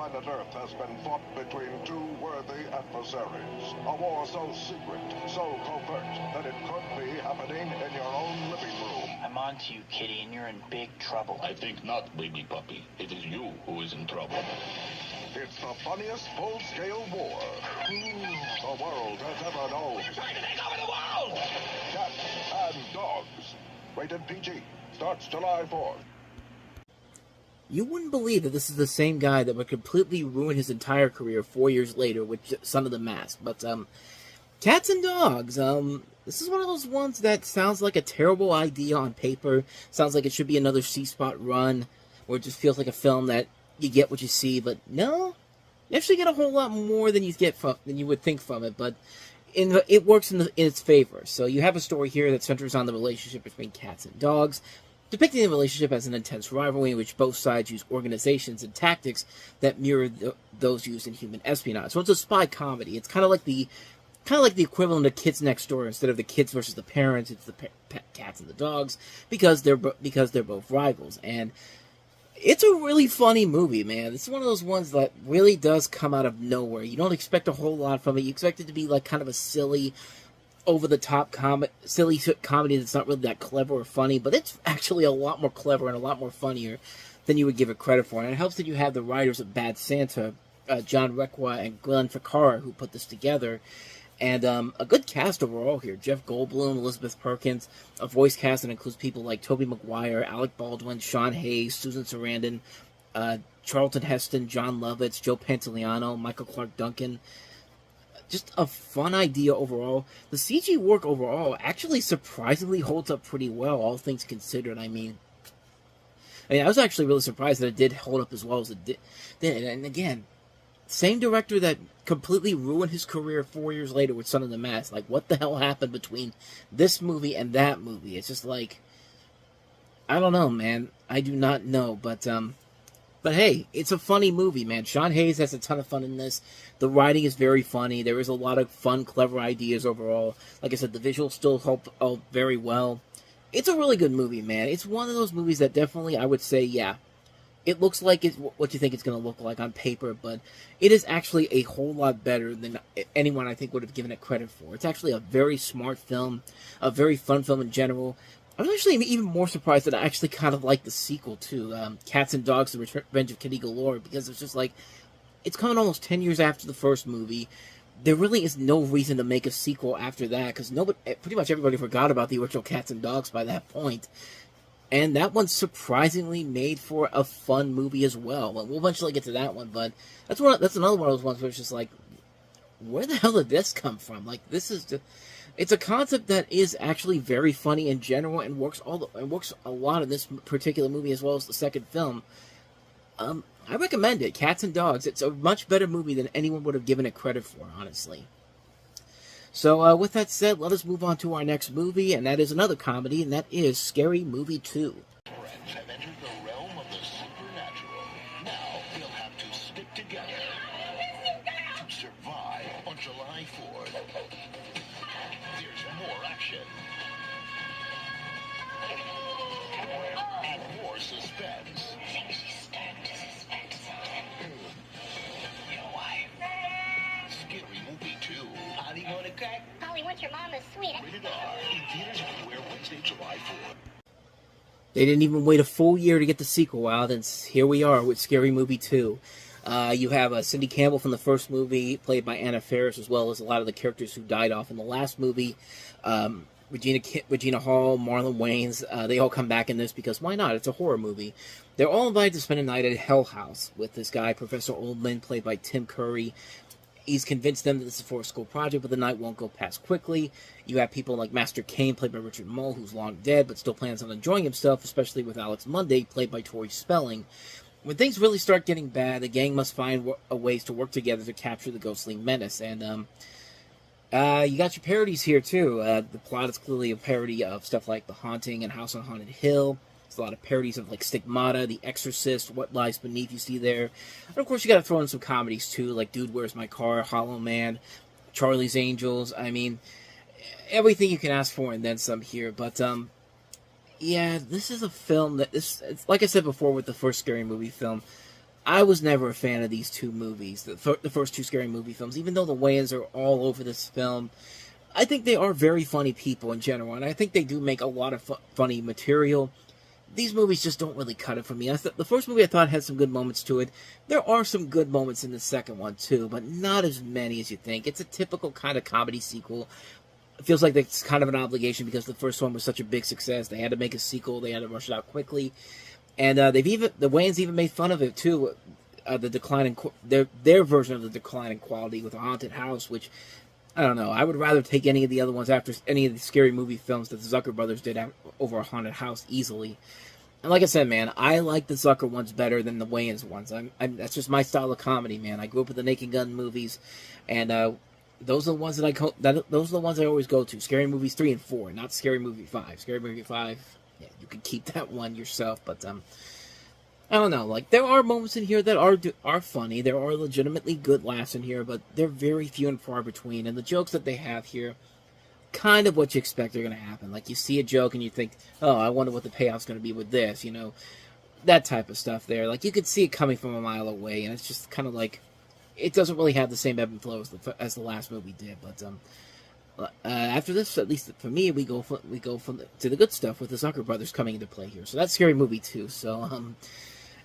planet Earth has been fought between two worthy adversaries. A war so secret, so covert, that it could be happening in your own living room. I'm on to you, Kitty, and you're in big trouble. I think not, baby puppy. It is you who is in trouble. It's the funniest full-scale war the world has ever known. We're trying to take over the world! Cats and Dogs. Rated PG. Starts July 4th. You wouldn't believe that this is the same guy that would completely ruin his entire career 4 years later with Son of the Mask. But, Cats and Dogs, this is one of those ones that sounds like a terrible idea on paper. Sounds like it should be another C-Spot run, where it just feels like a film that you get what you see, but no. You actually get a whole lot more than you would think from it, but it works in its favor. So you have a story here that centers on the relationship between cats and dogs, depicting the relationship as an intense rivalry in which both sides use organizations and tactics that mirror those used in human espionage. So it's a spy comedy. It's kind of like the equivalent of Kids Next Door. Instead of the kids versus the parents, it's the cats and the dogs, because they're both rivals. And it's a really funny movie, man. It's one of those ones that really does come out of nowhere. You don't expect a whole lot from it. You expect it to be like kind of a silly, over-the-top silly comedy that's not really that clever or funny, but it's actually a lot more clever and a lot more funnier than you would give it credit for. And it helps that you have the writers of Bad Santa, John Requa and Glenn Ficarra, who put this together. And a good cast overall here. Jeff Goldblum, Elizabeth Perkins, a voice cast that includes people like Tobey Maguire, Alec Baldwin, Sean Hayes, Susan Sarandon, Charlton Heston, John Lovitz, Joe Pantoliano, Michael Clark Duncan. Just a fun idea overall. The CG work overall actually surprisingly holds up pretty well, all things considered. I mean, I was actually really surprised that it did hold up as well as it did. And again, same director that completely ruined his career 4 years later with Son of the Mask. Like, what the hell happened between this movie and that movie? It's just like, I don't know, man. I do not know, but hey, it's a funny movie, man. Sean Hayes has a ton of fun in this. The writing is very funny. There is a lot of fun, clever ideas overall. Like I said, the visuals still hold up very well. It's a really good movie, man. It's one of those movies that definitely, I would say, yeah, it looks like it's what you think it's going to look like on paper, but it is actually a whole lot better than anyone, I think, would have given it credit for. It's actually a very smart film, a very fun film in general. I was actually even more surprised that I actually kind of liked the sequel, too, Cats and Dogs, The Revenge of Kitty Galore, because it's just like, it's coming almost 10 years after the first movie. There really is no reason to make a sequel after that, because pretty much everybody forgot about the original Cats and Dogs by that point. And that one's surprisingly made for a fun movie as well. We'll eventually get to that one, but that's another one of those ones where it's just like, where the hell did this come from? Like, this is just... It's a concept that is actually very funny in general and works a lot in this particular movie as well as the second film. I recommend it, Cats and Dogs. It's a much better movie than anyone would have given it credit for, honestly. So, with that said, let us move on to our next movie, and that is another comedy, and that is Scary Movie 2. Friends have entered the realm of the supernatural. Now they'll have to stick together to survive on July 4th. There's more action and more suspense. I think she's starting to suspect something. Your wife. Scary Movie 2. Holly, want a crack? Holly, what's your mama's sweet? Rated R. In theaters everywhere Wednesday, July 4th. They didn't even wait a full year to get the sequel out, and here we are with Scary Movie 2. You have Cindy Campbell from the first movie, played by Anna Faris, as well as a lot of the characters who died off in the last movie. Regina Hall, Marlon Wayans, they all come back in this because why not? It's a horror movie. They're all invited to spend a night at Hell House with this guy, Professor Oldman, played by Tim Curry. He's convinced them that this is for a school project, but the night won't go past quickly. You have people like Master Kane, played by Richard Moll, who's long dead, but still plans on enjoying himself, especially with Alex Monday, played by Tori Spelling. When things really start getting bad, the gang must find ways to work together to capture the ghostly menace. And you got your parodies here, too. The plot is clearly a parody of stuff like The Haunting and House on Haunted Hill. There's a lot of parodies of, like, Stigmata, The Exorcist, What Lies Beneath, you see there. And, of course, you got to throw in some comedies, too, like Dude, Where's My Car, Hollow Man, Charlie's Angels. I mean, everything you can ask for and then some here. But, yeah, this is a film that... it's like I said before with the first Scary Movie film, I was never a fan of these two movies, the first two Scary Movie films, even though the Wayans are all over this film. I think they are very funny people in general, and I think they do make a lot of funny material. These movies just don't really cut it for me. The first movie I thought had some good moments to it. There are some good moments in the second one, too, but not as many as you think. It's a typical kind of comedy sequel. It feels like it's kind of an obligation because the first one was such a big success. They had to make a sequel. They had to rush it out quickly. And the Wayans even made fun of it, too. The decline in their version of the decline in quality with a haunted house, which, I don't know. I would rather take any of the other ones after any of the Scary Movie films that the Zucker brothers did over a haunted house easily. And like I said, man, I like the Zucker ones better than the Wayans ones. That's just my style of comedy, man. I grew up with the Naked Gun movies, and those are the ones those are the ones I always go to. Scary Movies 3 and 4, not Scary Movie 5. Scary Movie 5, yeah, you can keep that one yourself, but I don't know. Like, there are moments in here that are funny. There are legitimately good laughs in here, but they're very few and far between. And the jokes that they have here, kind of what you expect are going to happen. Like, you see a joke and you think, oh, I wonder what the payoff's going to be with this, you know, that type of stuff there. Like, you could see it coming from a mile away, and it's just kind of like, it doesn't really have the same ebb and flow as the last movie did. But after this, at least for me, we go to the good stuff with the Zucker brothers coming into play here. So that's Scary Movie 2. So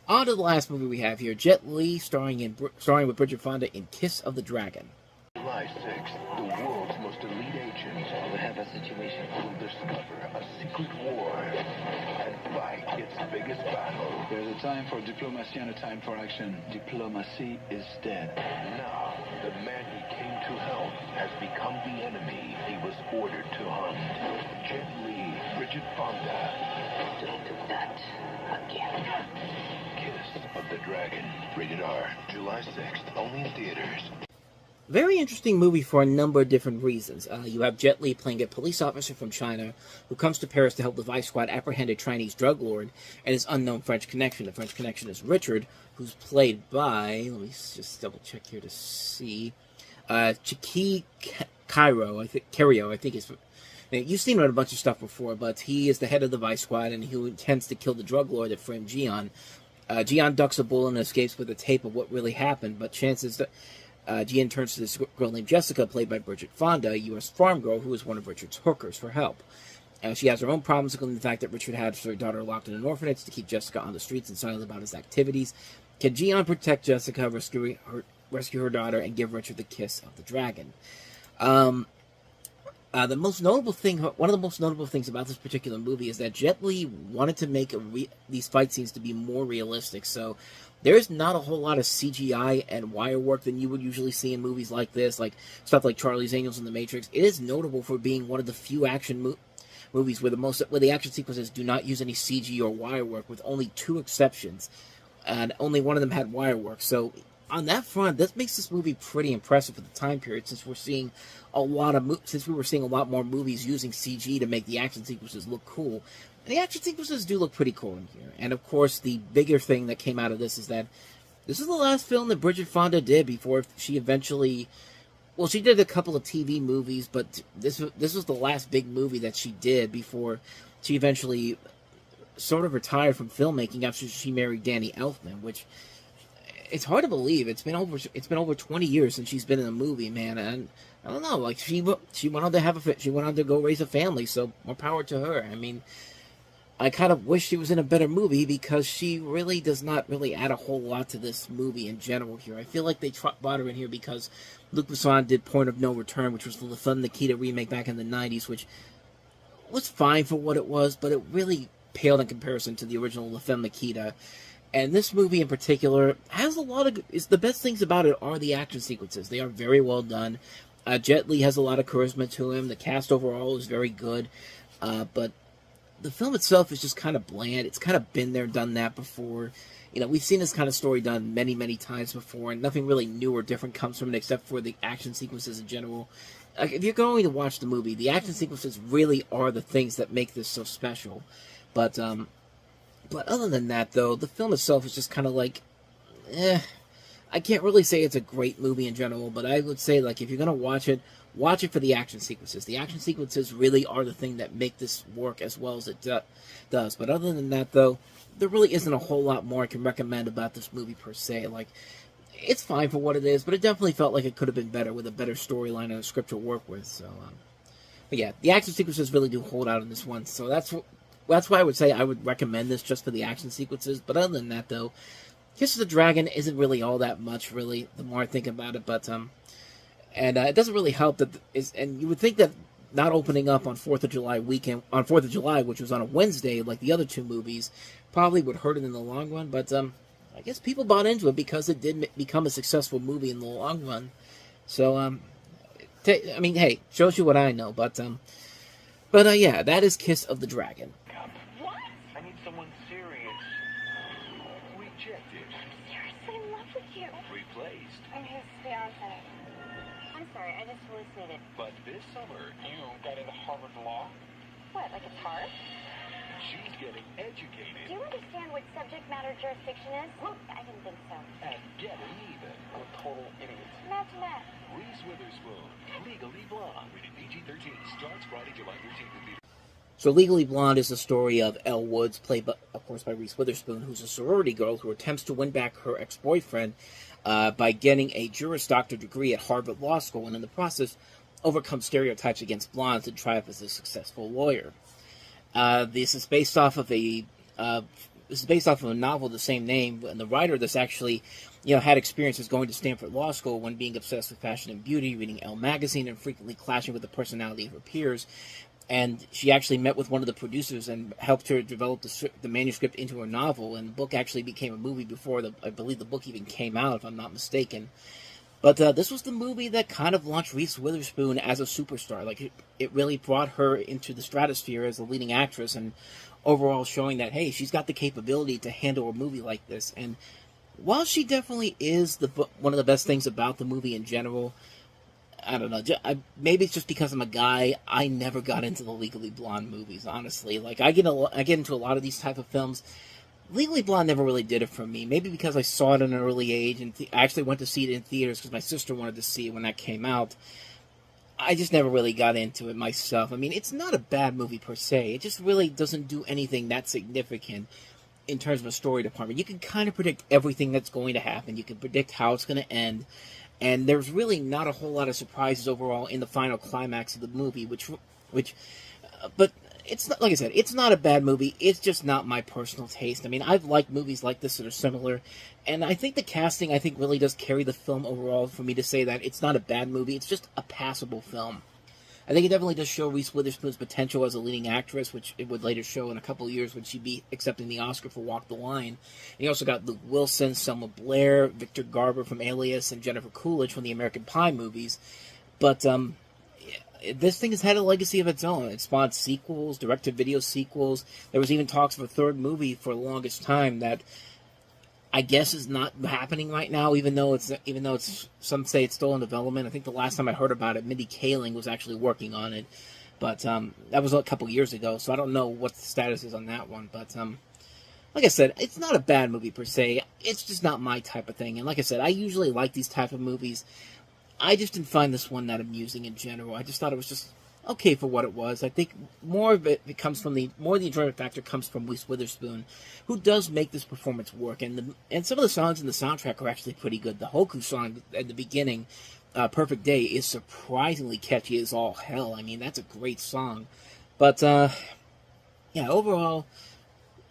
on to the last movie we have here, Jet Li starring with Bridget Fonda in Kiss of the Dragon. July 6th, the world's most elite agents We have a situation. will discover a secret war and fight its biggest battle. There's a time for diplomacy and a time for action. Diplomacy is dead. Now, the man he came to help has become the enemy he was ordered to hunt. Jet Li, Bridget Fonda, Don't do that again. Kiss of the Dragon. Rated R. July 6th, only in theaters. Very interesting movie for a number of different reasons. You have Jet Li playing a police officer from China who comes to Paris to help the Vice Squad apprehend a Chinese drug lord and his unknown French connection. The French connection is Richard, who's played by, let me just double check here to see, Chiqui Cairo, I think is. You've seen him in a bunch of stuff before, but he is the head of the Vice Squad and he intends to kill the drug lord that framed Gian. Gian ducks a bullet and escapes with a tape of what really happened, but chances that Gian turns to this girl named Jessica, played by Bridget Fonda, a U.S. farm girl who is one of Richard's hookers, for help. She has her own problems, including the fact that Richard had her daughter locked in an orphanage to keep Jessica on the streets and silent about his activities. Can Gian protect Jessica, rescue her daughter, and give Richard the kiss of the dragon? One of the most notable things about this particular movie is that Jet Li wanted to make these fight scenes to be more realistic. So there's not a whole lot of CGI and wire work than you would usually see in movies like this, like stuff like Charlie's Angels and The Matrix. It is notable for being one of the few action movies where the action sequences do not use any CG or wire work, with only 2 exceptions, and only one of them had wire work. So on that front, this makes this movie pretty impressive for the time period, since we were seeing a lot more movies using CG to make the action sequences look cool. And the action sequences do look pretty cool in here. And of course, the bigger thing that came out of this is that this is the last film that Bridget Fonda did before she eventually, well, she did a couple of TV movies, but this was the last big movie that she did before she eventually sort of retired from filmmaking after she married Danny Elfman, which, it's hard to believe. It's been over 20 years since she's been in a movie, man. And I don't know, like she went on to go raise a family, so more power to her. I mean, I kind of wish she was in a better movie because she really does not really add a whole lot to this movie in general here. I feel like they brought her in here because Luc Besson did Point of No Return, which was the Fun Nikita remake back in the 90s, which was fine for what it was, but it really paled in comparison to the original La Femme Nikita. And this movie in particular has a lot of... the best things about it are the action sequences. They are very well done. Jet Li has a lot of charisma to him. The cast overall is very good. But the film itself is just kind of bland. It's kind of been there, done that before. You know, we've seen this kind of story done many, many times before, and nothing really new or different comes from it except for the action sequences in general. If you're going to watch the movie, the action sequences really are the things that make this so special. But other than that, though, the film itself is just kind of like, I can't really say it's a great movie in general, but I would say, like, if you're going to watch it, watch it for the action sequences. The action sequences really are the thing that make this work as well as it does. But other than that, though, there really isn't a whole lot more I can recommend about this movie per se. Like, it's fine for what it is, but it definitely felt like it could have been better with a better storyline and a script to work with. So, but yeah, the action sequences really do hold out in this one. So that's why I would say I would recommend this just for the action sequences. But other than that, though, Kiss of the Dragon isn't really all that much, really, the more I think about it. But, and it doesn't really help that, and you would think that not opening up on 4th of July weekend, on 4th of July, which was on a Wednesday, like the other two movies, probably would hurt it in the long run. But, I guess people bought into it because it did become a successful movie in the long run. So, I mean, hey, shows you what I know. But yeah, that is Kiss of the Dragon. What? I need someone serious. Rejected. Seriously in love with you. Replaced. I'm his fiance. I'm sorry, I just hallucinated. But this summer, you got into Harvard Law. What, like it's hard? She's getting educated. Do you understand what subject matter jurisdiction is? I didn't think so. And getting even. We're total idiots. Imagine that. Reese Witherspoon, Legally Blonde, rated PG-13, starts Friday, July 13th in theaters. So Legally Blonde is the story of Elle Woods, played, of course, by Reese Witherspoon, who's a sorority girl who attempts to win back her ex-boyfriend by getting a Juris Doctor degree at Harvard Law School, and in the process, overcome stereotypes against blondes and triumph as a successful lawyer. This is based off of a novel of the same name, and the writer of this actually, had experiences going to Stanford Law School when being obsessed with fashion and beauty, reading Elle magazine, and frequently clashing with the personality of her peers. And she actually met with one of the producers and helped her develop the manuscript into a novel, and the book actually became a movie before I believe the book even came out, if I'm not mistaken. But this was the movie that kind of launched Reese Witherspoon as a superstar. Like, it really brought her into the stratosphere as a leading actress, and overall showing that, hey, she's got the capability to handle a movie like this. And while she definitely is one of the best things about the movie in general, I don't know, maybe it's just because I'm a guy, I never got into the Legally Blonde movies, honestly. Like, I get into a lot of these type of films. Legally Blonde never really did it for me. Maybe because I saw it at an early age, and I actually went to see it in theaters because my sister wanted to see it when that came out. I just never really got into it myself. I mean, it's not a bad movie per se. It just really doesn't do anything that significant in terms of a story department. You can kind of predict everything that's going to happen. You can predict how it's going to end. And there's really not a whole lot of surprises overall in the final climax of the movie, but it's not, like I said, it's not a bad movie. It's just not my personal taste. I mean, I've liked movies like this that are similar, and I think the casting, really does carry the film overall for me to say that it's not a bad movie. It's just a passable film. I think it definitely does show Reese Witherspoon's potential as a leading actress, which it would later show in a couple of years when she'd be accepting the Oscar for Walk the Line. And you also got Luke Wilson, Selma Blair, Victor Garber from Alias, and Jennifer Coolidge from the American Pie movies. But this thing has had a legacy of its own. It spawned sequels, direct-to-video sequels. There was even talks of a third movie for the longest time that I guess is not happening right now, even though it's some say it's still in development. I think the last time I heard about it, Mindy Kaling was actually working on it, but that was a couple years ago, so I don't know what the status is on that one. But like I said, it's not a bad movie per se. It's just not my type of thing. And like I said, I usually like these type of movies. I just didn't find this one that amusing in general. I just thought it was just okay for what it was. I think more of it comes from the enjoyment factor comes from Reese Witherspoon, who does make this performance work. And some of the songs in the soundtrack are actually pretty good. The Hoku song at the beginning, Perfect Day, is surprisingly catchy as all hell. I mean, that's a great song. But yeah, overall,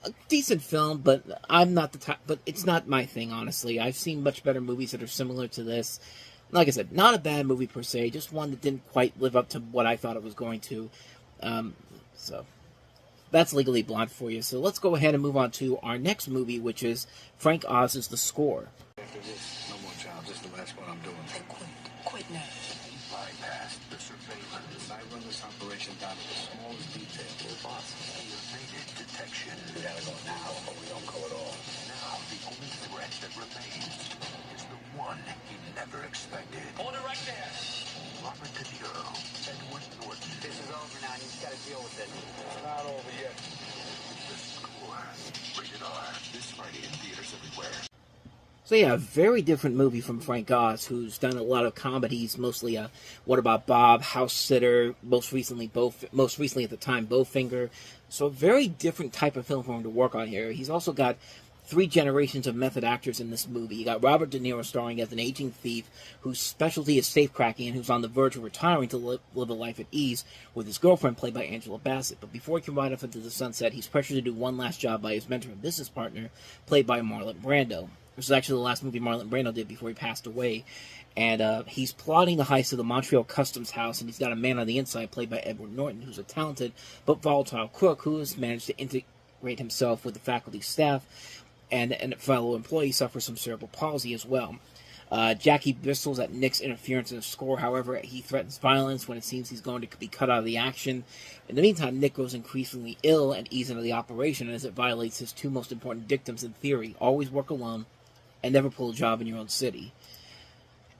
a decent film, but I'm not the type. But it's not my thing, honestly. I've seen much better movies that are similar to this. Like I said, not a bad movie per se, just one that didn't quite live up to what I thought it was going to. So that's Legally Blonde for you. So let's go ahead and move on to our next movie, which is Frank Oz's The Score. After this, no more jobs. This is the last one I'm doing. Quit now. Bypass the surveillance. I run this operation down to the smallest detail. Your boss is evaded detection. We gotta go now, but we don't go at all. Now, the only threat that remains is the one he never expected. Hold it right there. Robert De Niro, Edward Norton. This is over now. You just got to deal with it. It's not over yet. The Score. Rated R. This Friday in theaters everywhere. So yeah, a very different movie from Frank Oz, who's done a lot of comedies, mostly What About Bob, House Sitter, most recently at the time, Bowfinger. So a very different type of film for him to work on here. He's also got 3 generations of method actors in this movie. You got Robert De Niro starring as an aging thief whose specialty is safecracking and who's on the verge of retiring to live a life at ease with his girlfriend, played by Angela Bassett. But before he can ride off into the sunset, he's pressured to do one last job by his mentor and business partner, played by Marlon Brando. This was actually the last movie Marlon Brando did before he passed away. And he's plotting the heist of the Montreal Customs House, and he's got a man on the inside, played by Edward Norton, who's a talented but volatile crook who has managed to integrate himself with the faculty staff, and a fellow employee suffers from cerebral palsy as well. Jackie bristles at Nick's interference in the score. However, he threatens violence when it seems he's going to be cut out of the action. In the meantime, Nick grows increasingly ill and eases into the operation as it violates his 2 most important dictums in theory: always work alone and never pull a job in your own city.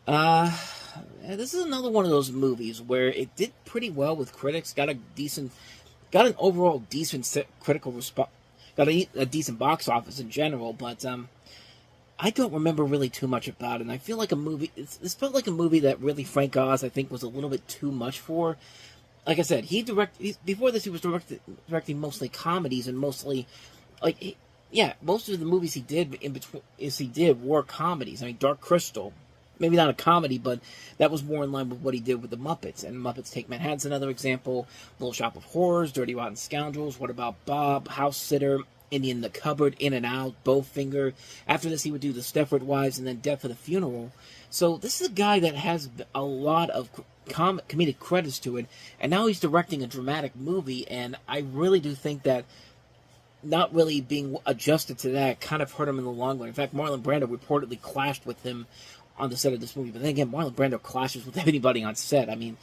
This is another one of those movies where it did pretty well with critics, got an overall decent critical response, got a decent box office in general, but I don't remember really too much about it. And I feel like this felt like a movie that really Frank Oz, I think, was a little bit too much for. Like I said, before this he was directing mostly comedies and mostly, most of the movies he did were comedies. I mean, Dark Crystal, maybe not a comedy, but that was more in line with what he did with the Muppets. And Muppets Take Manhattan's another example. Little Shop of Horrors, Dirty Rotten Scoundrels, What About Bob, House Sitter, Indian in the Cupboard, In and Out, Bowfinger. After this, he would do The Stepford Wives and then Death of the Funeral. So this is a guy that has a lot of comedic credits to it, and now he's directing a dramatic movie, and I really do think that not really being adjusted to that kind of hurt him in the long run. In fact, Marlon Brando reportedly clashed with him on the set of this movie. But then again, Marlon Brando clashes with anybody on set. I mean,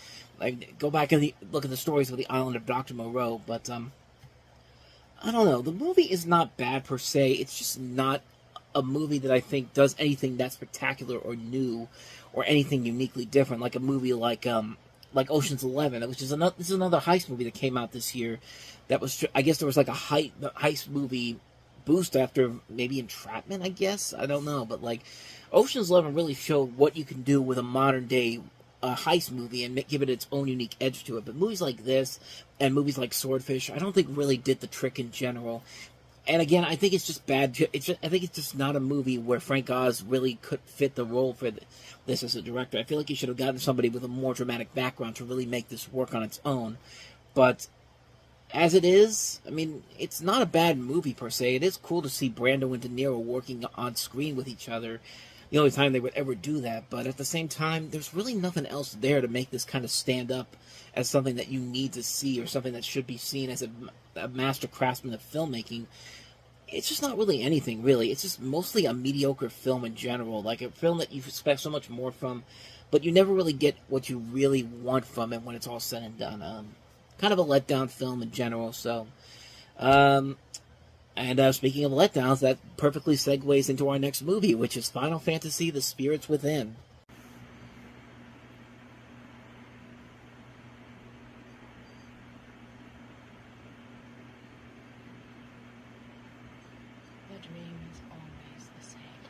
go back and look at the stories of The Island of Dr. Moreau. But, I don't know. The movie is not bad per se. It's just not a movie that I think does anything that spectacular or new or anything uniquely different, like a movie like Ocean's 11, which is this is another heist movie that came out this year. That was, I guess there was like a heist movie boost after maybe Entrapment, I guess. I don't know, but like Ocean's 11 really showed what you can do with a modern day heist movie and give it its own unique edge to it. But movies like this and movies like Swordfish, I don't think really did the trick in general. And again, I think it's just bad. I think it's just not a movie where Frank Oz really could fit the role for this as a director. I feel like he should have gotten somebody with a more dramatic background to really make this work on its own. But as it is, I mean, it's not a bad movie per se. It is cool to see Brando and De Niro working on screen with each other. The only time they would ever do that. But at the same time, there's really nothing else there to make this kind of stand up as something that you need to see or something that should be seen as a master craftsman of filmmaking. It's just not really anything, really. It's just mostly a mediocre film in general. Like a film that you expect so much more from, but you never really get what you really want from it when it's all said and done. Kind of a letdown film in general, so. And speaking of letdowns, that perfectly segues into our next movie, which is Final Fantasy: The Spirits Within. The dream is always the same.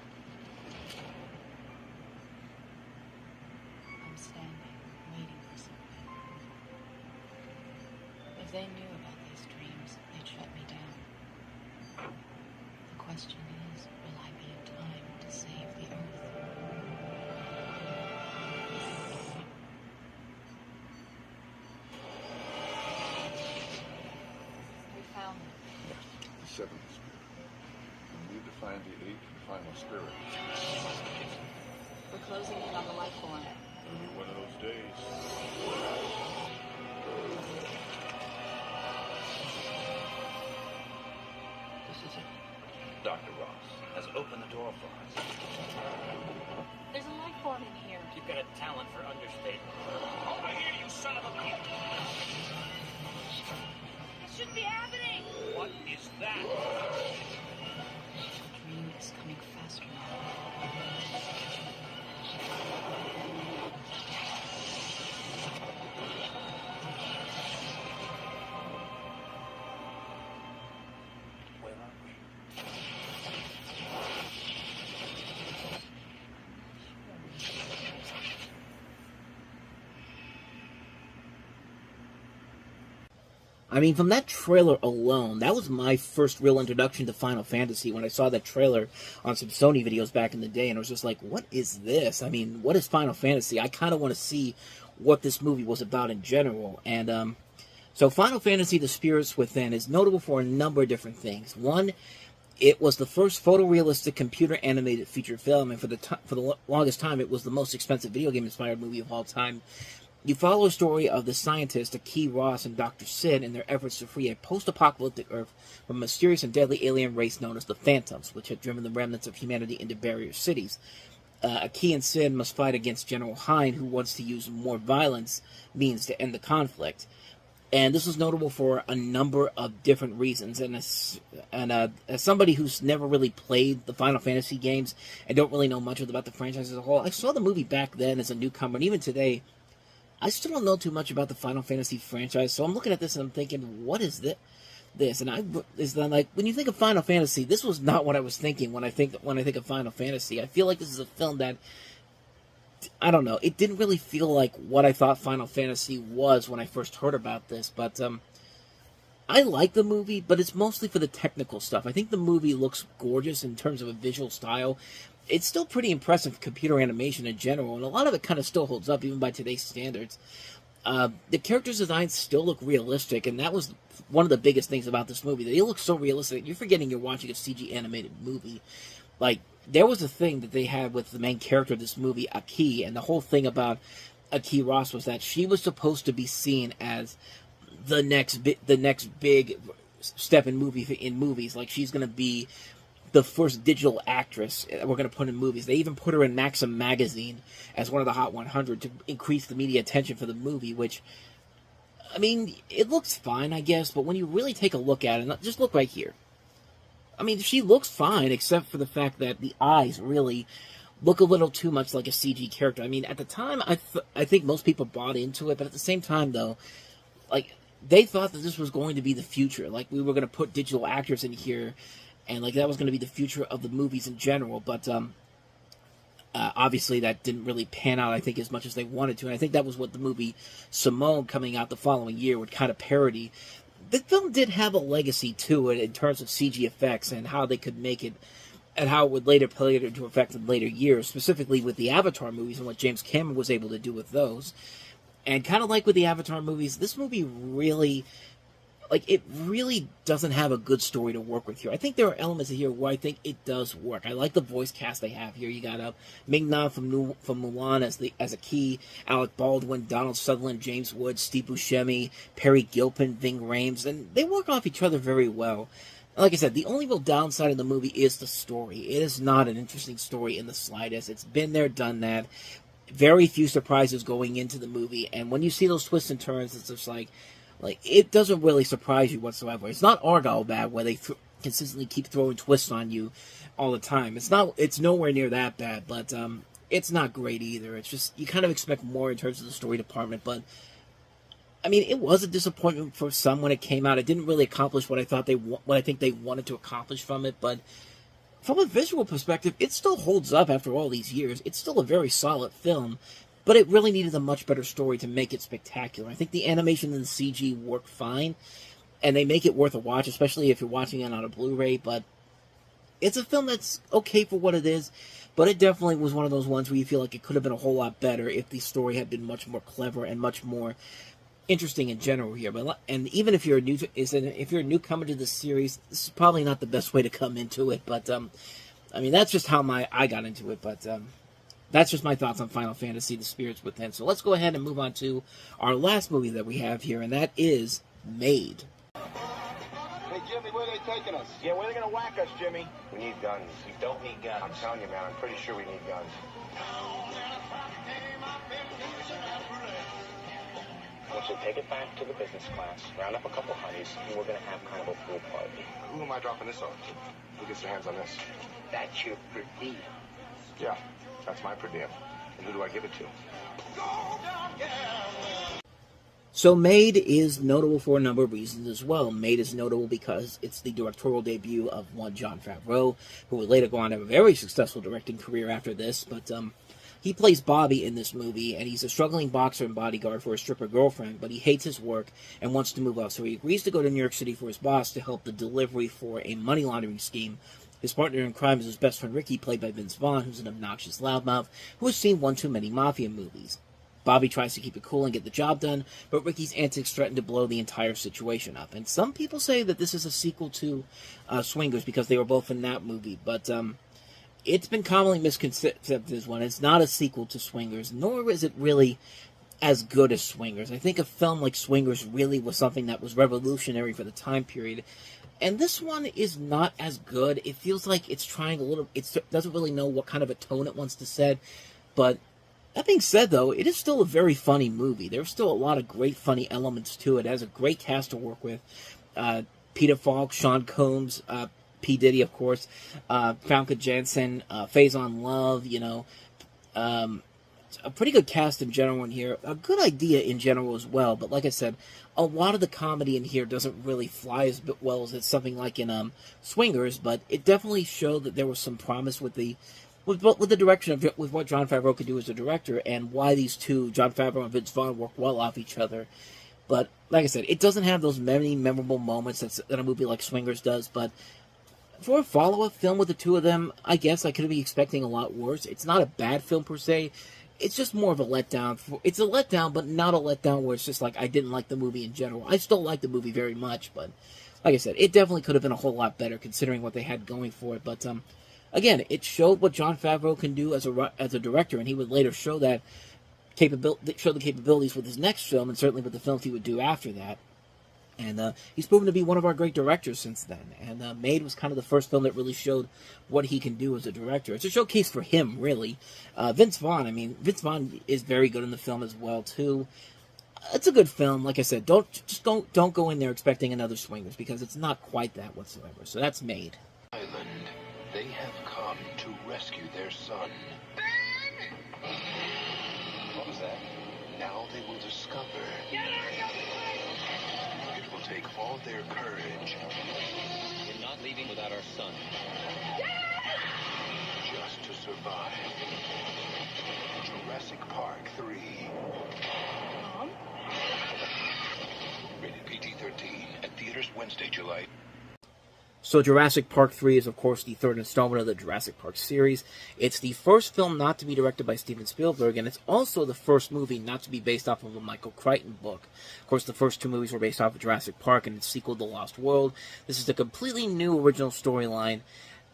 I'm standing, waiting for something. If they knew about these dreams, they'd shut me down. The question is, will I be in time to save the Earth? We found them. The seventh spirit. We need to find the eighth and final spirit. We're closing in on the life form. It'll be one of those days. This is it. Dr. Ross has opened the door for us. There's a life form in here. You've got a talent for understatement. Over here, you son of a bitch! This shouldn't be happening! What is that? The dream is coming faster now. Where are we? I mean, from that trailer alone, that was my first real introduction to Final Fantasy when I saw that trailer on some Sony videos back in the day, and I was just like, what is this? I mean, what is Final Fantasy? I kind of want to see what this movie was about in general. And so Final Fantasy The Spirits Within is notable for a number of different things. One, it was the first photorealistic computer-animated feature film, and for the longest time, it was the most expensive video game-inspired movie of all time. You follow a story of the scientist Aki Ross and Dr. Sid in their efforts to free a post-apocalyptic Earth from a mysterious and deadly alien race known as the Phantoms, which had driven the remnants of humanity into barrier cities. Aki and Sid must fight against General Hein, who wants to use more violence means to end the conflict. And this was notable for a number of different reasons. And as somebody who's never really played the Final Fantasy games and don't really know much about the franchise as a whole, I saw the movie back then as a newcomer, and even today, I still don't know too much about the Final Fantasy franchise, so I'm looking at this and I'm thinking, what is this? And like, when you think of Final Fantasy, this was not what I was thinking when I think of Final Fantasy. I feel like this is a film that, I don't know, it didn't really feel like what I thought Final Fantasy was when I first heard about this, but I like the movie, but it's mostly for the technical stuff. I think the movie looks gorgeous in terms of a visual style. It's still pretty impressive computer animation in general, and a lot of it kind of still holds up, even by today's standards. The characters' designs still look realistic, and that was one of the biggest things about this movie. They look so realistic, you're forgetting you're watching a CG animated movie. Like, there was a thing that they had with the main character of this movie, Aki, and the whole thing about Aki Ross was that she was supposed to be seen as the next big step in movies. Like, she's going to be the first digital actress we're going to put in movies. They even put her in Maxim magazine as one of the Hot 100 to increase the media attention for the movie, which, I mean, it looks fine, I guess, but when you really take a look at it, just look right here. I mean, she looks fine, except for the fact that the eyes really look a little too much like a CG character. I mean, at the time, I think most people bought into it, but at the same time, though, like, they thought that this was going to be the future. Like, we were going to put digital actors in here, and like that was going to be the future of the movies in general, but obviously that didn't really pan out, I think, as much as they wanted to, and I think that was what the movie Simone coming out the following year would kind of parody. The film did have a legacy to it in terms of CG effects and how they could make it, and how it would later play into effect in later years, specifically with the Avatar movies and what James Cameron was able to do with those. And kind of like with the Avatar movies, this movie really, like, it really doesn't have a good story to work with here. I think there are elements here where I think it does work. I like the voice cast they have here. You got Ming-Na from Mulan as Aki, Alec Baldwin, Donald Sutherland, James Woods, Steve Buscemi, Perry Gilpin, Ving Rhames, and they work off each other very well. Like I said, the only real downside of the movie is the story. It is not an interesting story in the slightest. It's been there, done that. Very few surprises going into the movie, and when you see those twists and turns, it's just like, it doesn't really surprise you whatsoever. It's not Argyle bad, where they consistently keep throwing twists on you all the time. It's nowhere near that bad, but it's not great either. It's just, you kind of expect more in terms of the story department, but I mean, it was a disappointment for some when it came out. It didn't really accomplish what I think they wanted to accomplish from it, but from a visual perspective, it still holds up after all these years. It's still a very solid film, but it really needed a much better story to make it spectacular. I think the animation and the CG work fine, and they make it worth a watch, especially if you're watching it on a Blu-ray, but it's a film that's okay for what it is, but it definitely was one of those ones where you feel like it could have been a whole lot better if the story had been much more clever and much more interesting in general here. And even if you're a newcomer to this series, this is probably not the best way to come into it, but I mean, that's just how I got into it, but that's just my thoughts on Final Fantasy, The Spirits Within. So let's go ahead and move on to our last movie that we have here, and that is Made. Hey, Jimmy, where are they taking us? Yeah, where are they going to whack us, Jimmy? We need guns. We don't need guns. I'm telling you, man, I'm pretty sure we need guns. I want you to take it back to the business class, round up a couple honeys, and we're going to have kind of a pool party. Who am I dropping this off to? Who gets their hands on this? That's your per diem. Yeah, that's my per diem. And who do I give it to? So Made is notable for a number of reasons as well. Made is notable because it's the directorial debut of one Jon Favreau, who would later go on to have a very successful directing career after this. But He plays Bobby in this movie, and he's a struggling boxer and bodyguard for a stripper girlfriend, but he hates his work and wants to move out, so he agrees to go to New York City for his boss to help the delivery for a money laundering scheme. His partner in crime is his best friend Ricky, played by Vince Vaughn, who's an obnoxious loudmouth who has seen one too many mafia movies. Bobby tries to keep it cool and get the job done, but Ricky's antics threaten to blow the entire situation up. And some people say that this is a sequel to Swingers because they were both in that movie, but it's been commonly misconceived as one. It's not a sequel to Swingers, nor is it really as good as Swingers. I think a film like Swingers really was something that was revolutionary for the time period, and this one is not as good. It feels like it's trying a little... It doesn't really know what kind of a tone it wants to set, but that being said, though, it is still a very funny movie. There's still a lot of great funny elements to it. It has a great cast to work with. Peter Falk, Sean Combs, P. Diddy, of course, Famke Janssen, Faison Love, a pretty good cast in general in here. A good idea in general as well, but like I said, a lot of the comedy in here doesn't really fly as well as it's something like in Swingers, but it definitely showed that there was some promise with the direction of with what Jon Favreau could do as a director, and why these two, Jon Favreau and Vince Vaughn, work well off each other. But like I said, it doesn't have those many memorable moments that a movie like Swingers does, but for a follow-up film with the two of them, I guess I could be expecting a lot worse. It's not a bad film per se. It's just more of a letdown. It's a letdown, but not a letdown where it's just like I didn't like the movie in general. I still like the movie very much, but like I said, it definitely could have been a whole lot better considering what they had going for it. But again, it showed what Jon Favreau can do as a director, and he would later show the capabilities with his next film, and certainly with the films he would do after that. And he's proven to be one of our great directors since then. And Made was kind of the first film that really showed what he can do as a director. It's a showcase for him, really. Vince Vaughn is very good in the film as well, too. It's a good film. Like I said, don't go in there expecting another Swingers, because it's not quite that whatsoever. So that's Made. Island, they have come to rescue their son. What was that? Now they will discover. It will take all their courage. We're not leaving without our son. Just to survive. Jurassic Park 3. Mom? Rated PG-13 at theaters Wednesday, July. So Jurassic Park 3 is, of course, the third installment of the Jurassic Park series. It's the first film not to be directed by Steven Spielberg, and it's also the first movie not to be based off of a Michael Crichton book. Of course, the first two movies were based off of Jurassic Park and its sequel, The Lost World. This is a completely new original storyline,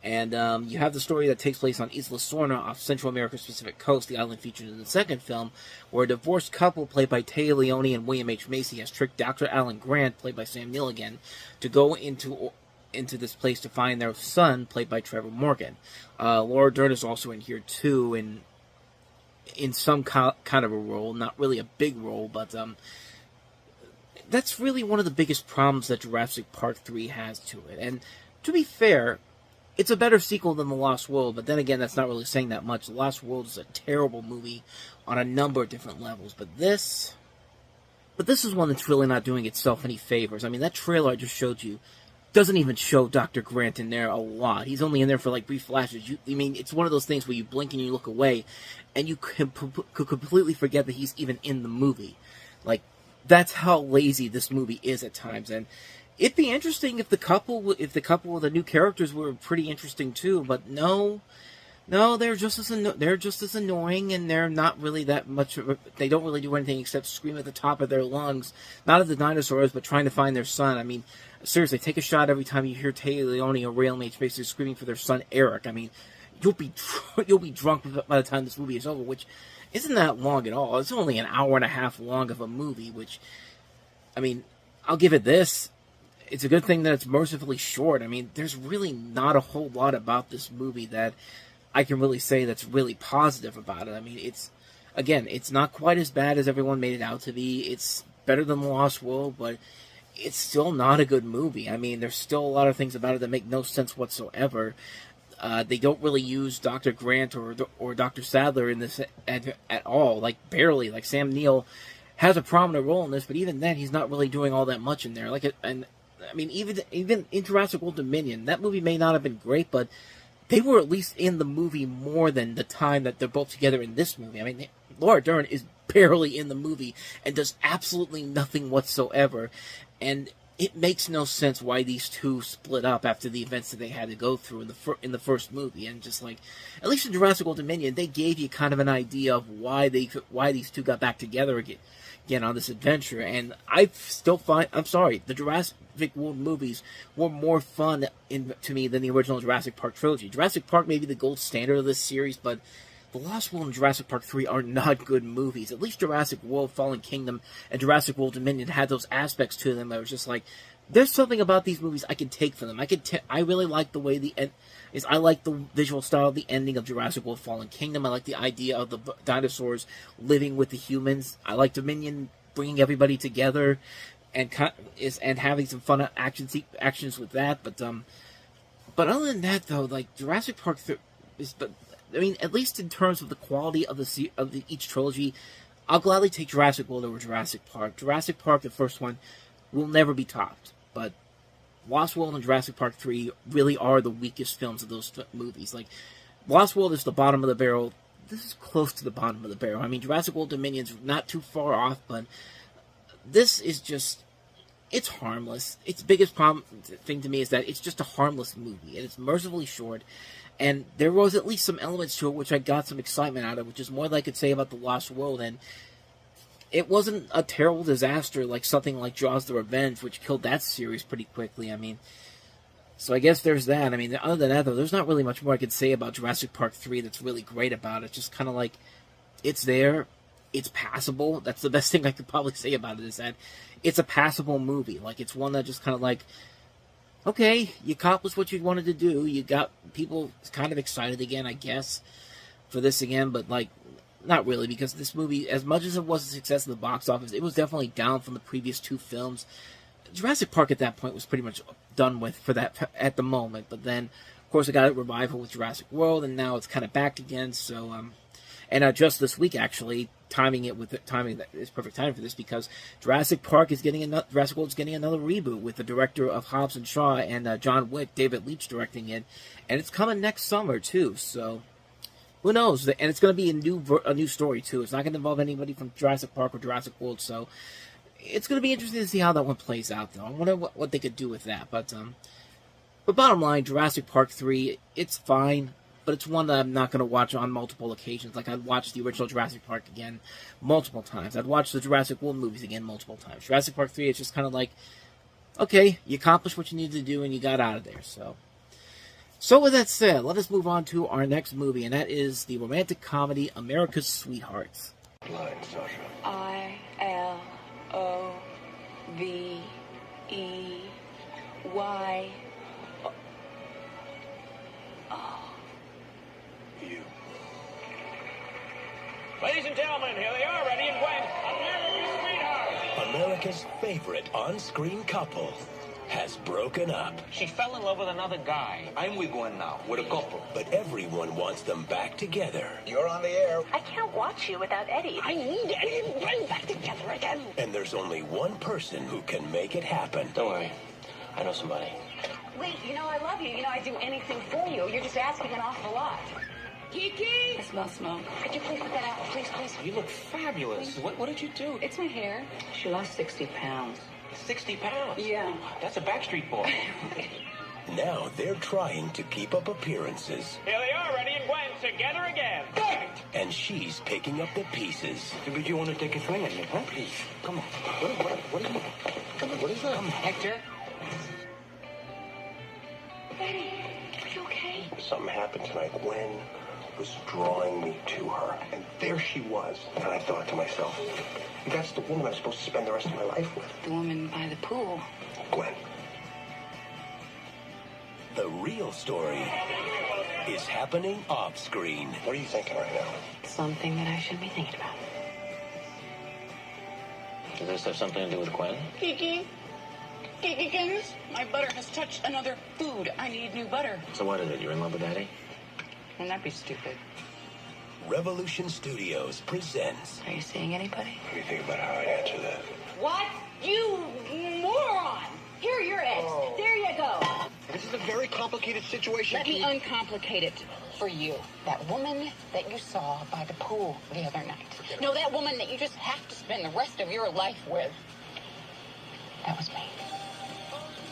and you have the story that takes place on Isla Sorna off Central America's Pacific coast, the island featured in the second film, where a divorced couple played by Taya Leone and William H. Macy has tricked Dr. Alan Grant, played by Sam Neill again, to go into this place to find their son, played by Trevor Morgan. Laura Dern is also in here too, in some kind of a role, not really a big role, but that's really one of the biggest problems that Jurassic Park 3 has to it. And to be fair, it's a better sequel than The Lost World, but then again, that's not really saying that much. The Lost World is a terrible movie on a number of different levels, but this is one that's really not doing itself any favors. I mean, that trailer I just showed you doesn't even show Dr. Grant in there a lot. He's only in there for like brief flashes. It's one of those things where you blink and you look away, and you could completely forget that he's even in the movie. Like, that's how lazy this movie is at times. And it'd be interesting if the couple with the new characters were pretty interesting too. But no, they're just as annoying, and they're not really that much. They don't really do anything except scream at the top of their lungs, not at the dinosaurs, but trying to find their son. I mean, seriously, take a shot every time you hear Taya Leone or William H. Macy screaming for their son Eric. I mean, you'll be drunk by the time this movie is over, which isn't that long at all. It's only an hour and a half long of a movie, which, I mean, I'll give it this. It's a good thing that it's mercifully short. I mean, there's really not a whole lot about this movie that I can really say that's really positive about it. I mean, it's not quite as bad as everyone made it out to be. It's better than The Lost World, but it's still not a good movie. I mean, there's still a lot of things about it that make no sense whatsoever. They don't really use Dr. Grant or Dr. Sadler in this at all, like barely. Like, Sam Neill has a prominent role in this, but even then, he's not really doing all that much in there. Even in Jurassic World Dominion, that movie may not have been great, but they were at least in the movie more than the time that they're both together in this movie. I mean, Laura Dern is barely in the movie and does absolutely nothing whatsoever, and it makes no sense why these two split up after the events that they had to go through in the first movie. And just like, at least in Jurassic World Dominion, they gave you kind of an idea of why these two got back together again on this adventure. And I still find, I'm sorry, the Jurassic World movies were more fun to me than the original Jurassic Park trilogy. Jurassic Park may be the gold standard of this series, but The Lost World and Jurassic Park 3 are not good movies. At least Jurassic World Fallen Kingdom and Jurassic World Dominion had those aspects to them that was just like, there's something about these movies I can take from them. I really like the way I like the visual style of the ending of Jurassic World Fallen Kingdom. I like the idea of the dinosaurs living with the humans. I like Dominion bringing everybody together and having some fun actions with that. But other than that, though, like Jurassic Park I mean, at least in terms of the quality of each trilogy, I'll gladly take Jurassic World over Jurassic Park. Jurassic Park, the first one, will never be topped, but Lost World and Jurassic Park 3 really are the weakest films of those movies. Like, Lost World is the bottom of the barrel. This is close to the bottom of the barrel. I mean, Jurassic World Dominion's not too far off, but this is just, it's harmless. Its biggest thing to me is that it's just a harmless movie, and it's mercifully short. And there was at least some elements to it which I got some excitement out of, which is more than I could say about The Lost World. And it wasn't a terrible disaster like something like Jaws the Revenge, which killed that series pretty quickly. I mean, so I guess there's that. I mean, other than that, though, there's not really much more I could say about Jurassic Park 3 that's really great about it. Just kind of like, it's there, it's passable. That's the best thing I could probably say about it, is that it's a passable movie. Like, it's one that just kind of like, okay, you accomplished what you wanted to do. You got people kind of excited again, I guess, for this again. But, like, not really, because this movie, as much as it was a success in the box office, it was definitely down from the previous two films. Jurassic Park at that point was pretty much done with for that at the moment. But then, of course, it got a revival with Jurassic World, and now it's kind of back again. So, and just this week, actually, timing is perfect timing for this, because Jurassic World is getting another reboot with the director of Hobbs and Shaw and John Wick, David Leitch, directing it, and it's coming next summer too. So who knows? And it's going to be a new story too. It's not going to involve anybody from Jurassic Park or Jurassic World. So it's going to be interesting to see how that one plays out, though. I wonder what they could do with that. But bottom line, Jurassic Park 3, it's fine. But it's one that I'm not going to watch on multiple occasions. Like, I'd watch the original Jurassic Park again multiple times. I'd watch the Jurassic World movies again multiple times. Jurassic Park 3 is just kind of like, okay, you accomplished what you needed to do and you got out of there. So with that said, let us move on to our next movie, and that is the romantic comedy America's Sweethearts. Line, Sasha. I-L-O-V-E-Y. You. Ladies and gentlemen, here they are, ready and Gwen, America's Sweetheart. America's favorite on-screen couple has broken up. She fell in love with another guy. I'm with Gwen now. We're a couple. But everyone wants them back together. You're on the air. I can't watch you without Eddie. I need Eddie and Gwen back together again. And there's only one person who can make it happen. Don't worry, I know somebody. Wait, I love you. I'd do anything for you. You're just asking an awful lot. Kiki! I smell smoke. Could you please put that out? Please, please. You look fabulous. What did you do? It's my hair. She lost 60 pounds. 60 pounds? Yeah. That's a Backstreet Boy. Now they're trying to keep up appearances. Here they are, ready and Gwen, together again. And she's picking up the pieces. But you want to take a swing at me, huh? Please. Come on. What are you... Come on, what is that? Hector? Eddie, are you okay? Something happened tonight. Gwen was drawing me to her, and there she was. And I thought to myself, that's the woman I'm supposed to spend the rest of my life with. The woman by the pool. Gwen. The real story is happening off-screen. What are you thinking right now? Something that I should be thinking about. Does this have something to do with Gwen? Kiki? Kikikins? My butter has touched another food. I need new butter. So what is it? You're in love with Daddy? Wouldn't that be stupid? Revolution Studios presents... Are you seeing anybody? What do you think about how I answer that? What? You moron! Here, you're it. Oh. There you go. This is a very complicated situation. Let me uncomplicate it for you. That woman that you saw by the pool the other night. No, that woman that you just have to spend the rest of your life with. That was me.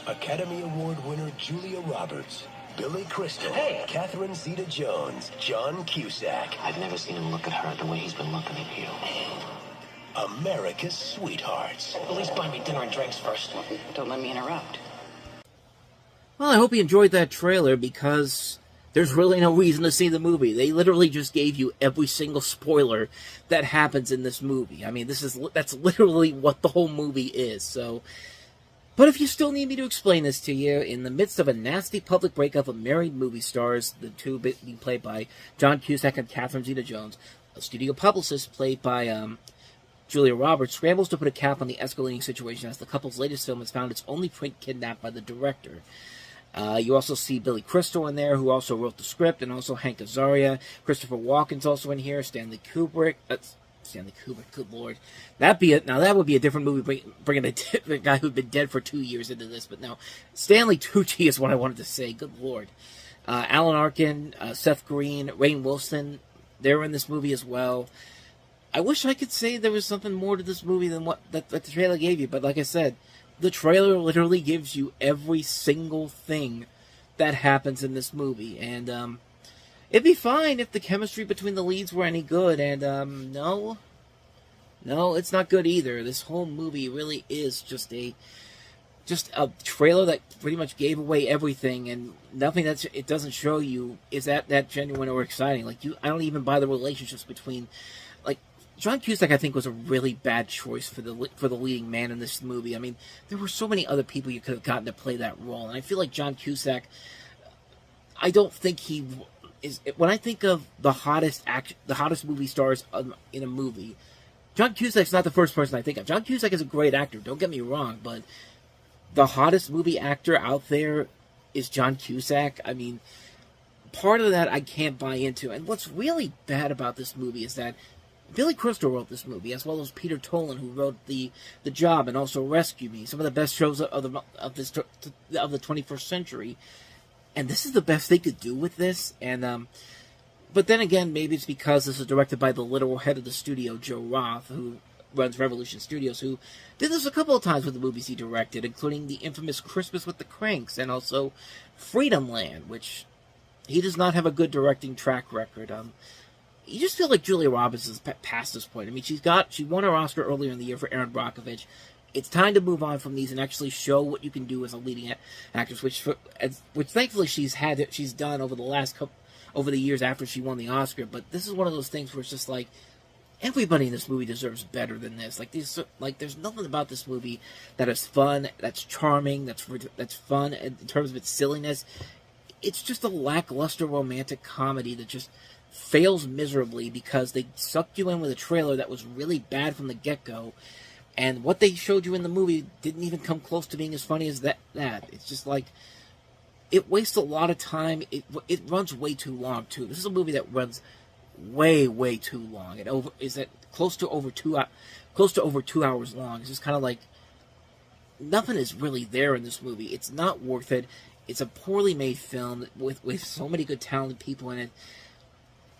Academy Award winner Julia Roberts, Billy Crystal, Catherine Zeta-Jones, John Cusack. I've never seen him look at her the way he's been looking at you. America's sweethearts. At least buy me dinner and drinks first. Don't let me interrupt. Well, I hope you enjoyed that trailer, because there's really no reason to see the movie. They literally just gave you every single spoiler that happens in this movie. I mean, that's literally what the whole movie is, so... But if you still need me to explain this to you, in the midst of a nasty public breakup of married movie stars, the two being played by John Cusack and Catherine Zeta-Jones, a studio publicist played by Julia Roberts scrambles to put a cap on the escalating situation as the couple's latest film has found its only print kidnapped by the director. You also see Billy Crystal in there, who also wrote the script, and also Hank Azaria. Christopher Walken's also in here. Stanley Kubrick, good lord. Now that would be a different movie, bringing a guy who'd been dead for 2 years into this, but no. Stanley Tucci is what I wanted to say, good lord. Alan Arkin, Seth Green, Rainn Wilson, they're in this movie as well. I wish I could say there was something more to this movie than what that the trailer gave you, but like I said, the trailer literally gives you every single thing that happens in this movie, and it'd be fine if the chemistry between the leads were any good, and no, it's not good either. This whole movie really is just a trailer that pretty much gave away everything, and nothing that it doesn't show you is that genuine or exciting. Like, I don't even buy the relationships between, like, John Cusack, I think, was a really bad choice for the leading man in this movie. I mean, there were so many other people you could have gotten to play that role, and I feel like John Cusack, I don't think he is. When I think of the hottest movie stars in a movie, John Cusack's not the first person I think of. John Cusack is a great actor, don't get me wrong, but the hottest movie actor out there is John Cusack. I mean, part of that I can't buy into, and what's really bad about this movie is that Billy Crystal wrote this movie, as well as Peter Tolan, who wrote The Job and also Rescue Me, some of the best shows of the 21st century. And this is the best they could do with this. And but then again, maybe it's because this is directed by the literal head of the studio, Joe Roth, who runs Revolution Studios, who did this a couple of times with the movies he directed, including the infamous Christmas with the Cranks and also Freedom Land, which he does not have a good directing track record. You just feel like Julia Roberts is past this point. I mean, she won her Oscar earlier in the year for Erin Brockovich. It's time to move on from these and actually show what you can do as a leading actress, which thankfully she's done over the years after she won the Oscar. But this is one of those things where it's just like, everybody in this movie deserves better than this. There's nothing about this movie that is fun, that's charming, that's fun in terms of its silliness. It's just a lackluster romantic comedy that just fails miserably because they sucked you in with a trailer that was really bad from the get-go, and what they showed you in the movie didn't even come close to being as funny as that. It's just like, it wastes a lot of time. It runs way too long, too. This is a movie that runs way too long. It is close to over 2 hours long. It's just kind of like, nothing is really there in this movie. It's not worth it. It's a poorly made film with so many good talented people in it.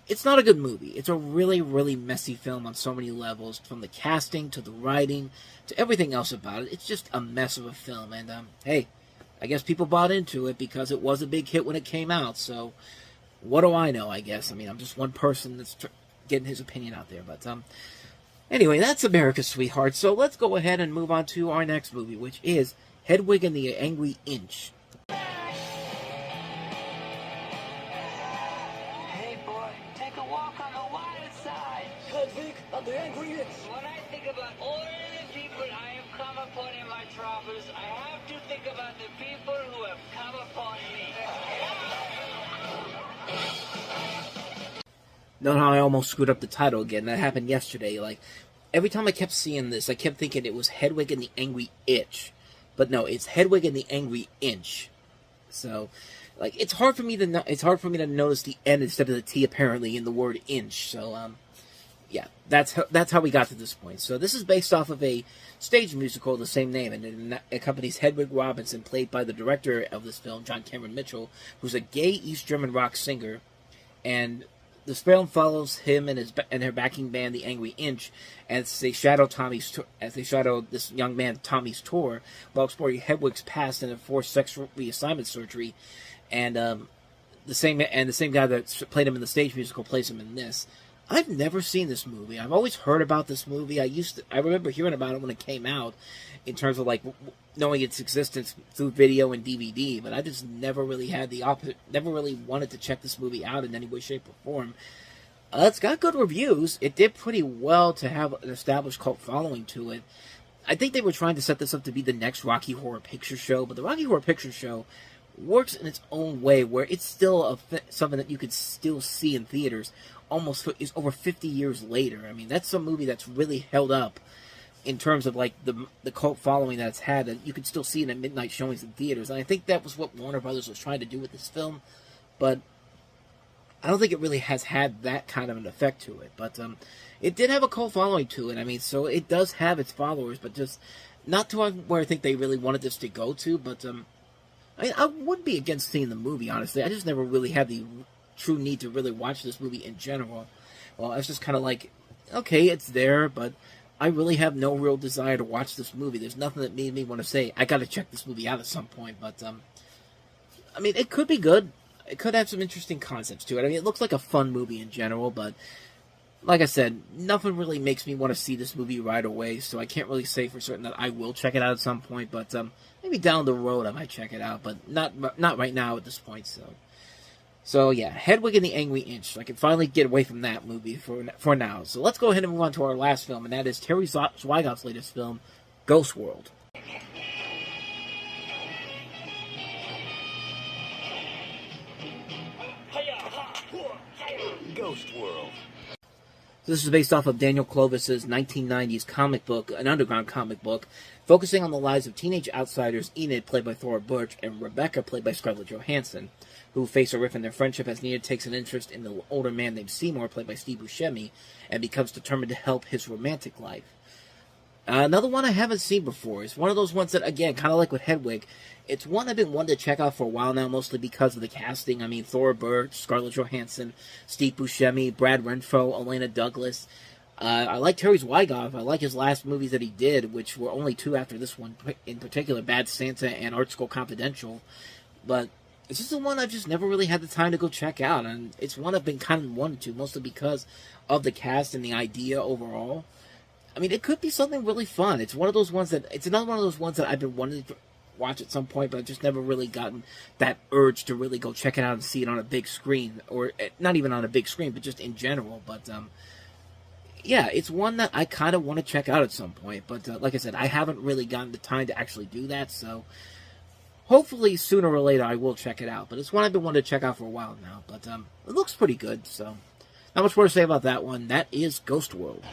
It's not a good movie. It's a really messy film on so many levels, from the casting to the writing to everything else about it. It's just a mess of a film, and hey, I guess people bought into it because it was a big hit when it came out, so what do I know, I guess? I mean, I'm just one person that's getting his opinion out there, but anyway, that's America's Sweetheart, so let's go ahead and move on to our next movie, which is Hedwig and the Angry Inch. The angry inch. When I think about all the people I have come upon in my travels, I have to think about the people who have come upon me. No, I almost screwed up the title again. That happened yesterday. Like, every time I kept seeing this, I kept thinking it was Hedwig and the Angry Itch. But no, it's Hedwig and the Angry Inch. So, like, it's hard for me to notice the N instead of the T, apparently, in the word inch. So, yeah, that's how we got to this point. So this is based off of a stage musical of the same name, and it accompanies Hedwig Robinson, played by the director of this film, John Cameron Mitchell, who's a gay East German rock singer, and this film follows him and her backing band, the Angry Inch, as they shadow this young man Tommy's tour while exploring Hedwig's past and a forced sex reassignment surgery, and the same guy that played him in the stage musical plays him in this. I've never seen this movie. I've always heard about this movie. I remember hearing about it when it came out, in terms of like knowing its existence through video and DVD, but I just never really never really wanted to check this movie out in any way, shape, or form. It's got good reviews. It did pretty well to have an established cult following to it. I think they were trying to set this up to be the next Rocky Horror Picture Show, but the Rocky Horror Picture Show works in its own way, where it's still something that you could still see in theaters is over 50 years later. I mean, that's a movie that's really held up in terms of like the cult following that it's had, and you could still see it at midnight showings in theaters. And I think that was what Warner Brothers was trying to do with this film, but I don't think it really has had that kind of an effect to it. But it did have a cult following to it. I mean, so it does have its followers, but just not to where I think they really wanted this to go to. But I mean, I wouldn't be against seeing the movie, honestly. I just never really had the true need to really watch this movie in general. Well, I was just kind of like, okay, it's there, but I really have no real desire to watch this movie. There's nothing that made me want to say, I gotta check this movie out at some point. But I mean, it could be good. It could have some interesting concepts to it. I mean, it looks like a fun movie in general, but like I said, nothing really makes me want to see this movie right away, so I can't really say for certain that I will check it out at some point. But maybe down the road I might check it out, but not right now at this point. So yeah, Hedwig and the Angry Inch. So I can finally get away from that movie for now. So let's go ahead and move on to our last film, and that is Terry Zweigoff's latest film, Ghost World. Ghost World. This is based off of Daniel Clovis's 1990s comic book, an underground comic book, focusing on the lives of teenage outsiders Enid, played by Thora Birch, and Rebecca, played by Scarlett Johansson, who face a rift in their friendship as Enid takes an interest in the older man named Seymour, played by Steve Buscemi, and becomes determined to help his romantic life. Another one I haven't seen before. It's one of those ones that, again, kind of like with Hedwig, it's one I've been wanting to check out for a while now, mostly because of the casting. I mean, Thora Birch, Scarlett Johansson, Steve Buscemi, Brad Renfro, Elena Douglas. I like Terry Zweigoff. I like his last movies that he did, which were only two after this one, in particular, Bad Santa and Art School Confidential. But it's just the one I've just never really had the time to go check out, and it's one I've been kind of wanting to, mostly because of the cast and the idea overall. I mean, it could be something really fun. It's one of those ones it's another one of those ones that I've been wanting to watch at some point, but I've just never really gotten that urge to really go check it out and see it on a big screen, or not even on a big screen, but just in general. But yeah, it's one that I kind of want to check out at some point, but like I said, I haven't really gotten the time to actually do that, so hopefully sooner or later I will check it out. But it's one I've been wanting to check out for a while now, but it looks pretty good, so not much more to say about that one. That is Ghost World.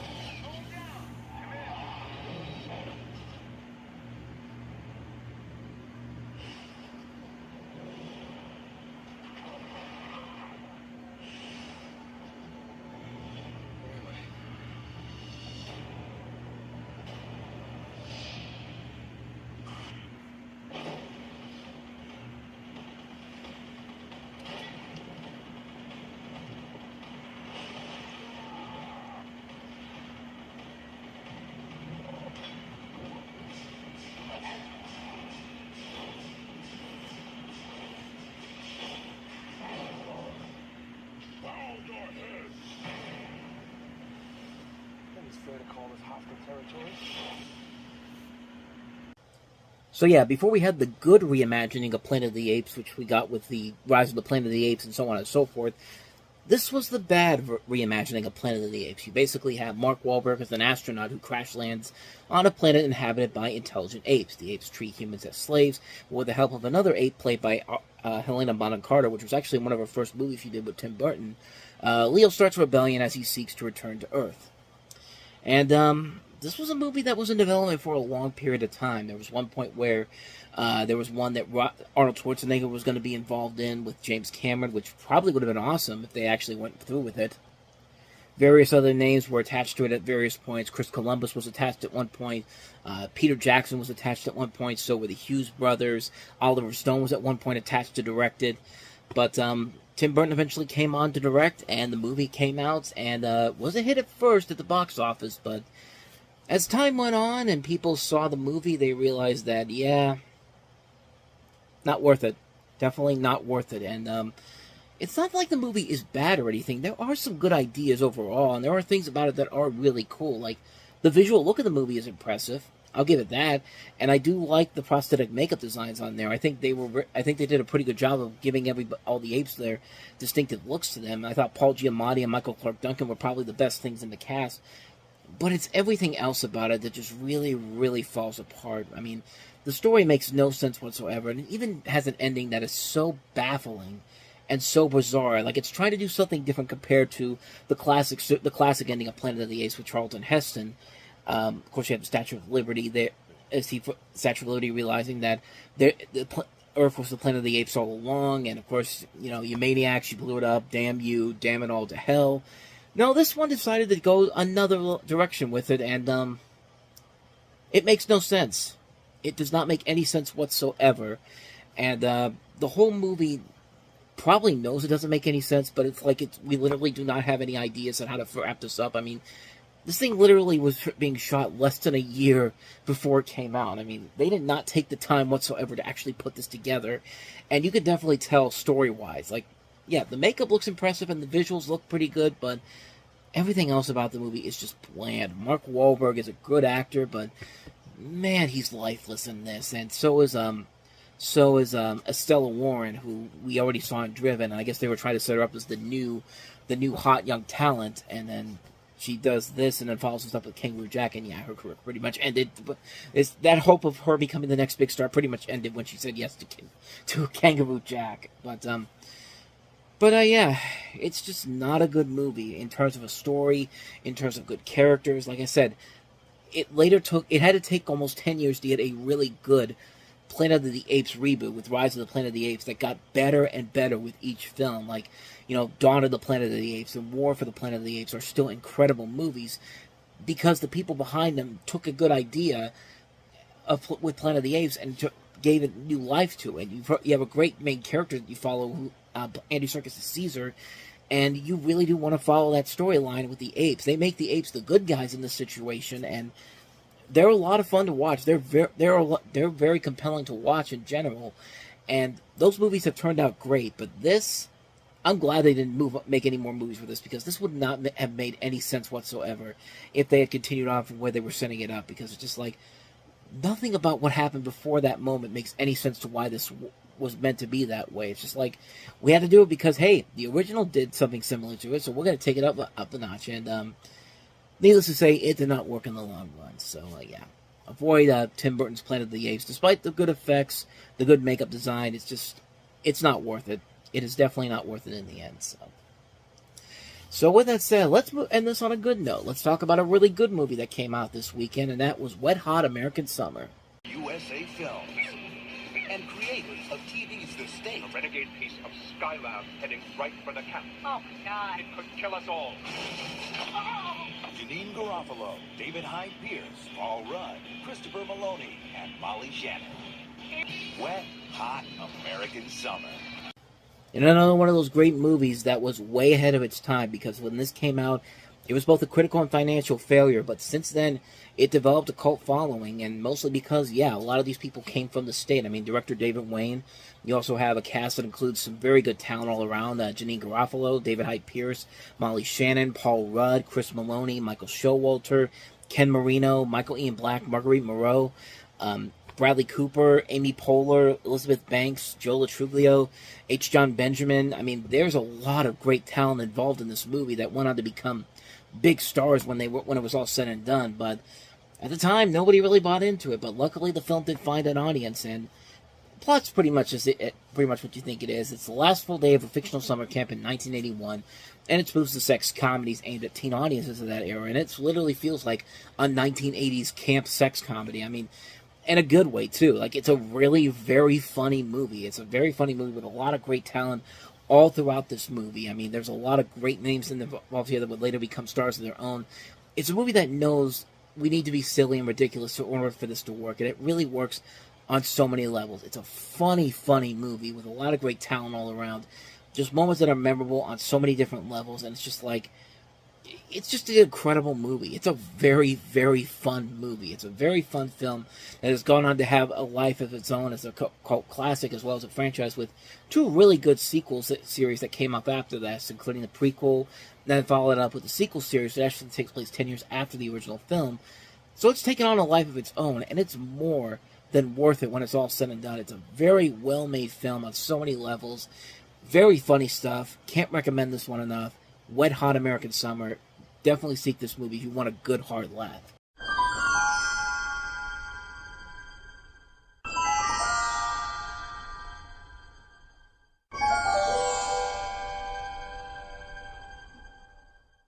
So yeah, before we had the good reimagining of Planet of the Apes, which we got with the Rise of the Planet of the Apes and so on and so forth, this was the bad reimagining of Planet of the Apes. You basically have Mark Wahlberg as an astronaut who crash lands on a planet inhabited by intelligent apes. The apes treat humans as slaves, with the help of another ape played by Helena Bonham Carter, which was actually one of her first movies she did with Tim Burton. Leo starts a rebellion as he seeks to return to Earth. And this was a movie that was in development for a long period of time. There was one point where there was one that Arnold Schwarzenegger was going to be involved in with James Cameron, which probably would have been awesome if they actually went through with it. Various other names were attached to it at various points. Chris Columbus was attached at one point. Peter Jackson was attached at one point. So were the Hughes brothers. Oliver Stone was at one point attached to direct it. But Tim Burton eventually came on to direct, and the movie came out, and was a hit at first at the box office. But as time went on and people saw the movie, they realized that, yeah, not worth it. Definitely not worth it. And it's not like the movie is bad or anything. There are some good ideas overall, and there are things about it that are really cool. Like, the visual look of the movie is impressive. I'll give it that. And I do like the prosthetic makeup designs on there. I think they did a pretty good job of giving all the apes their distinctive looks to them. I thought Paul Giamatti and Michael Clark Duncan were probably the best things in the cast. But it's everything else about it that just really, really falls apart. I mean, the story makes no sense whatsoever, and it even has an ending that is so baffling and so bizarre. Like, it's trying to do something different compared to the classic ending of Planet of the Apes with Charlton Heston. Of course, you have the Statue of Liberty there, Statue of Liberty realizing that Earth was the Planet of the Apes all along, and of course, you know, you maniacs, you blew it up, damn you, damn it all to hell. No, this one decided to go another direction with it, and it makes no sense. It does not make any sense whatsoever, and the whole movie probably knows it doesn't make any sense, but it's like we literally do not have any ideas on how to wrap this up. I mean, this thing literally was being shot less than a year before it came out. I mean, they did not take the time whatsoever to actually put this together, and you could definitely tell story-wise. Like, yeah, the makeup looks impressive and the visuals look pretty good, but everything else about the movie is just bland. Mark Wahlberg is a good actor, but man, he's lifeless in this, and so is Estella Warren, who we already saw in Driven, and I guess they were trying to set her up as the new hot young talent, and then she does this and then follows us up with Kangaroo Jack, and yeah, her career pretty much ended. It's that hope of her becoming the next big star pretty much ended when she said yes to Kangaroo Jack. But yeah, it's just not a good movie in terms of a story, in terms of good characters. Like I said, it had to take almost 10 years to get a really good Planet of the Apes reboot with Rise of the Planet of the Apes that got better and better with each film. Like, you know, Dawn of the Planet of the Apes and War for the Planet of the Apes are still incredible movies because the people behind them took a good idea with Planet of the Apes and gave it new life to it. You have a great main character that you follow, who Andy Serkis is Caesar, and you really do want to follow that storyline with the apes. They make the apes the good guys in this situation, and they're a lot of fun to watch. They're very compelling to watch in general, and those movies have turned out great. But this, I'm glad they didn't make any more movies for this, because this would not have made any sense whatsoever if they had continued on from where they were setting it up, because it's just like nothing about what happened before that moment makes any sense to why this was meant to be that way. It's just like, we had to do it because, hey, the original did something similar to it, so we're going to take it up a notch. And needless to say, it did not work in the long run. So, yeah. Avoid Tim Burton's Planet of the Apes. Despite the good effects, the good makeup design, it's not worth it. It is definitely not worth it in the end. So with that said, let's end this on a good note. Let's talk about a really good movie that came out this weekend, and that was Wet Hot American Summer. USA Films and creators of TV's The State. A renegade piece of Skylab heading right for the cap. Oh, my God. It could kill us all. Janine Garofalo, David Hyde Pierce, Paul Rudd, Christopher Maloney, and Molly Shannon. Wet Hot American Summer. And another one of those great movies that was way ahead of its time, because when this came out, it was both a critical and financial failure, but since then, it developed a cult following, and mostly because, yeah, a lot of these people came from the state. I mean, director David Wayne. You also have a cast that includes some very good talent all around. Janine Garofalo, David Hyde Pierce, Molly Shannon, Paul Rudd, Chris Maloney, Michael Showalter, Ken Marino, Michael Ian Black, Marguerite Moreau, Bradley Cooper, Amy Poehler, Elizabeth Banks, Joe Latruglio, H. John Benjamin. I mean, there's a lot of great talent involved in this movie that went on to become big stars when it was all said and done. But at the time, nobody really bought into it. But luckily, the film did find an audience, and the plot's pretty much what you think it is. It's the last full day of a fictional summer camp in 1981, and it's moves to sex comedies aimed at teen audiences of that era. And it literally feels like a 1980s camp sex comedy. I mean, in a good way, too. Like, it's a really very funny movie. It's a very funny movie with a lot of great talent all throughout this movie. I mean, there's a lot of great names involved here that would later become stars of their own. It's a movie that knows we need to be silly and ridiculous in order for this to work, and it really works on so many levels. It's a funny, funny movie with a lot of great talent all around. Just moments that are memorable on so many different levels, and it's just like, it's just an incredible movie. It's a very, very fun movie. It's a very fun film that has gone on to have a life of its own as a cult classic, as well as a franchise with 2 really good sequel series that came up after that, including the prequel, then followed up with the sequel series that actually takes place 10 years after the original film. So it's taken on a life of its own, and it's more than worth it when it's all said and done. It's a very well-made film on so many levels. Very funny stuff. Can't recommend this one enough. Wet Hot American Summer. Definitely seek this movie if you want a good hard laugh.